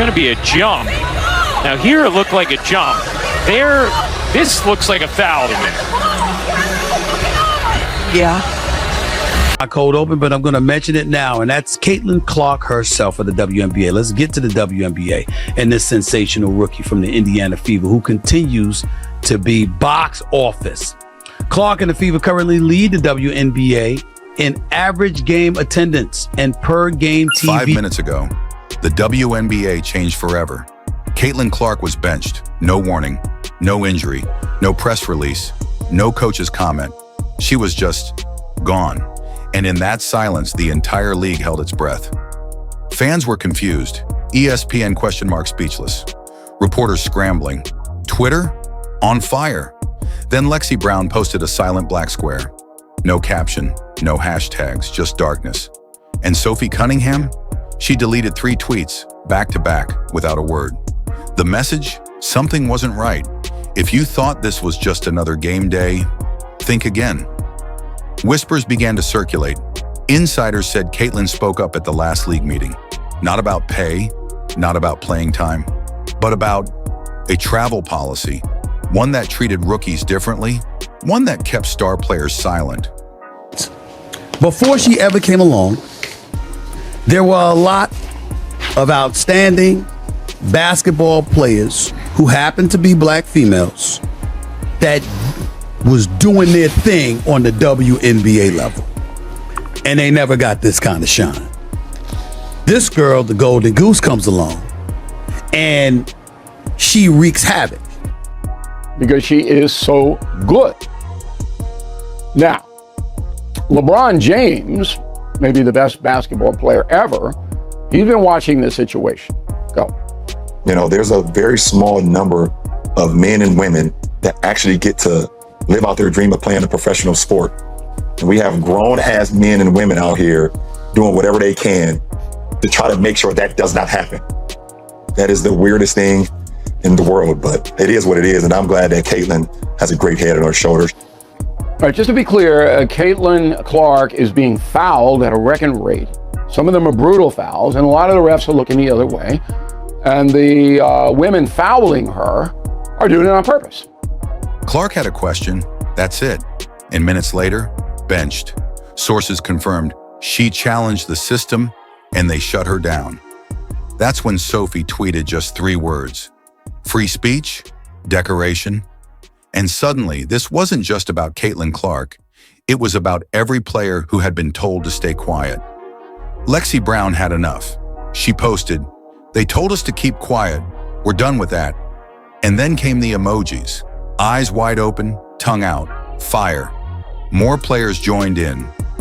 going to be a jump. Now here it looked like a jump. There, this looks like a foul to me. Yeah. My cold open, but I'm going to mention it now, and that's Caitlin Clark herself of the WNBA. Let's get to the WNBA and this sensational rookie from the Indiana Fever who continues to be box office. Clark and the Fever currently lead the WNBA in average game attendance and per game TV. 5 minutes ago, the WNBA changed forever. Caitlin Clark was benched. No warning, no injury, no press release, no coach's comment. She was just gone. And in that silence, the entire league held its breath. Fans were confused. ESPN ? Speechless. Reporters scrambling. Twitter on fire. Then Lexie Brown posted a silent black square. No caption, no hashtags, just darkness. And Sophie Cunningham? She deleted 3 tweets, back to back, without a word. The message? Something wasn't right. If you thought this was just another game day, think again. Whispers began to circulate. Insiders said Caitlin spoke up at the last league meeting. Not about pay, not about playing time, but about a travel policy. One that treated rookies differently, one that kept star players silent. Before she ever came along, there were a lot of outstanding basketball players who happened to be black females that was doing their thing on the WNBA level. And they never got this kind of shine. This girl, the Golden Goose, comes along and she wreaks havoc. Because she is so good. Now, LeBron James, maybe the best basketball player ever, he's been watching this situation. Go. You know, there's a very small number of men and women that actually get to live out their dream of playing a professional sport. And we have grown-ass men and women out here doing whatever they can to try to make sure that does not happen. That is the weirdest thing in the world, but it is what it is, and I'm glad that Caitlin has a great head on her shoulders. All right, just to be clear, Caitlin Clark is being fouled at a record rate. Some of them are brutal fouls, and a lot of the refs are looking the other way. And the women fouling her are doing it on purpose. Clark had a question, that's it. And minutes later, benched. Sources confirmed she challenged the system and they shut her down. That's when Sophie tweeted just 3 words. Free speech, decoration. And suddenly, this wasn't just about Caitlin Clark. It was about every player who had been told to stay quiet. Lexie Brown had enough. She posted, "They told us to keep quiet. We're done with that." And then came the emojis. Eyes wide open, tongue out, fire. More players joined in,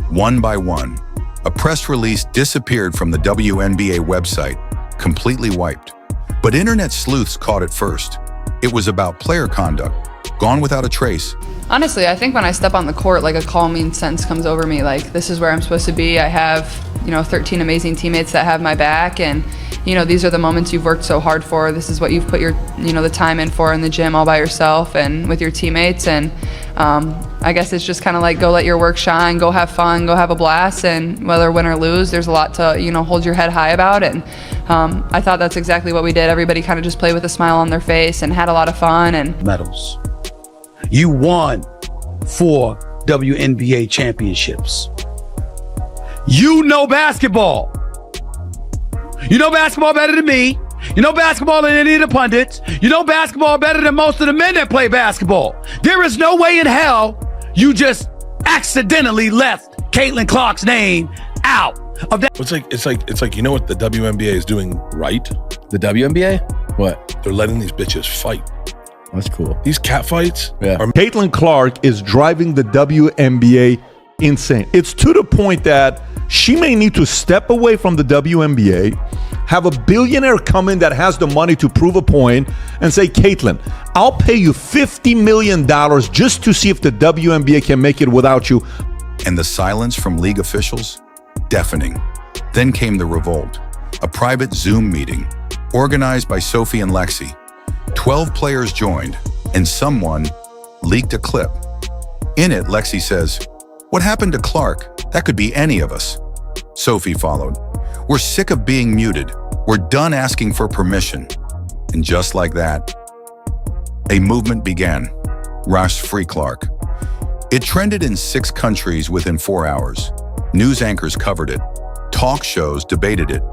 one by one. A press release disappeared from the WNBA website, completely wiped. But internet sleuths caught it first. It was about player conduct, gone without a trace. Honestly, I think when I step on the court, like a calming sense comes over me, like this is where I'm supposed to be. I have, 13 amazing teammates that have my back, and these are the moments you've worked so hard for. This is what you've put your, the time in for in the gym all by yourself and with your teammates. And I guess it's just kind of like, go let your work shine, go have fun, go have a blast. And whether win or lose, there's a lot to, hold your head high about. And I thought that's exactly what we did. Everybody kind of just played with a smile on their face and had a lot of fun. And medals. You won 4 WNBA championships. You know basketball. You know basketball better than me. You know basketball than any of the pundits. You know basketball better than most of the men that play basketball. There is no way in hell you just accidentally left Caitlin Clark's name out of that. It's like you know what the WNBA is doing right? The WNBA? What? They're letting these bitches fight. That's cool. These cat fights are... Caitlin Clark is driving the WNBA insane. It's to the point that she may need to step away from the WNBA, have a billionaire come in that has the money to prove a point, and say, Caitlin, I'll pay you $50 million just to see if the WNBA can make it without you. And the silence from league officials? Deafening. Then came the revolt, a private Zoom meeting organized by Sophie and Lexie. 12 players joined, and someone leaked a clip. In it, Lexie says, "What happened to Clark? That could be any of us." Sophie followed. "We're sick of being muted. We're done asking for permission. And just like that, a movement began. Rush Free Clark. It trended in 6 countries within 4 hours. News anchors covered it. Talk shows debated it.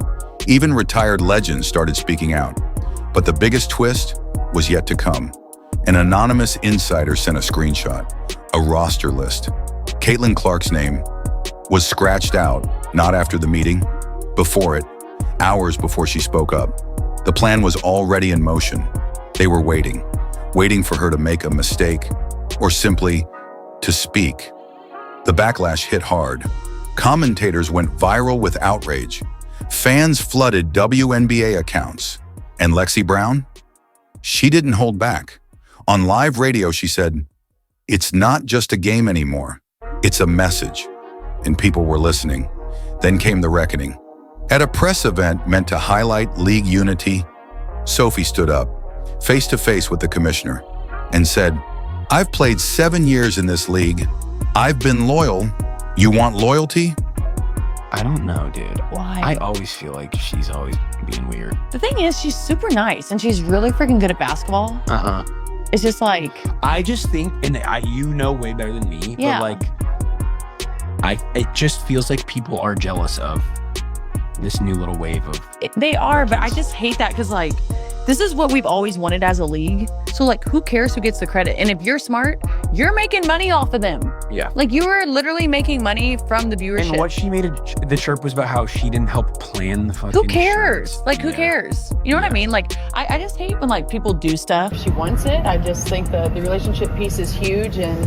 Even retired legends started speaking out. But the biggest twist was yet to come. An anonymous insider sent a screenshot, a roster list. Caitlin Clark's name was scratched out, not after the meeting, before it, hours before she spoke up. The plan was already in motion. They were waiting for her to make a mistake or simply to speak. The backlash hit hard. Commentators went viral with outrage. Fans flooded WNBA accounts. And Lexie Brown? She didn't hold back. On live radio, she said, "It's not just a game anymore. It's a message." And people were listening. Then came the reckoning. At a press event meant to highlight league unity, Sophie stood up, face to face with the commissioner, and said, "I've played 7 years in this league. I've been loyal. You want loyalty?" I don't know, dude. Why? I always feel like she's always being weird. The thing is, she's super nice and she's really freaking good at basketball. Uh-huh. It's just like, I just think, and you know way better than me, yeah. but like, it just feels like people are jealous of this new little wave of. They are, but I just hate that because like, this is what we've always wanted as a league. So like, who cares who gets the credit? And if you're smart, you're making money off of them. Yeah. Like you were literally making money from the viewership. And what she made the chirp was about how she didn't help plan the fucking. Who cares? shirts. Like, who cares? You know what I mean? Like, I just hate when like people do stuff. She wants it. I just think the relationship piece is huge. And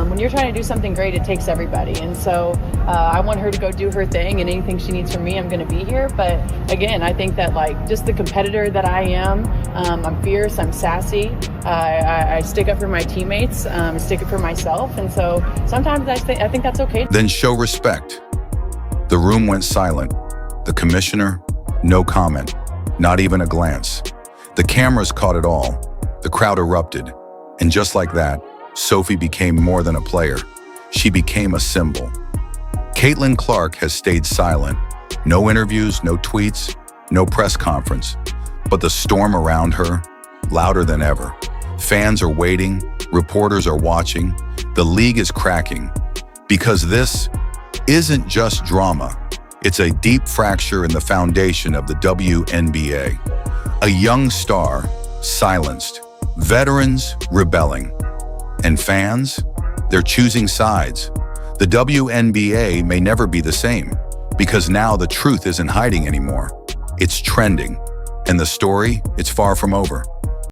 when you're trying to do something great, it takes everybody. And so I want her to go do her thing, and anything she needs from me, I'm going to be here. But again, I think that like just the competitor that I am, I'm fierce, I'm sassy. I stick up for my teammates, I stick up for myself. And so sometimes I think that's okay. Then show respect. The room went silent. The commissioner, no comment, not even a glance. The cameras caught it all. The crowd erupted. And just like that, Sophie became more than a player. She became a symbol. Caitlin Clark has stayed silent. No interviews, no tweets, no press conference. But the storm around her, louder than ever. Fans are waiting, reporters are watching. The league is cracking. Because this isn't just drama. It's a deep fracture in the foundation of the WNBA. A young star silenced, veterans rebelling. And fans, they're choosing sides. The WNBA may never be the same, because now the truth isn't hiding anymore. It's trending. And the story, it's far from over.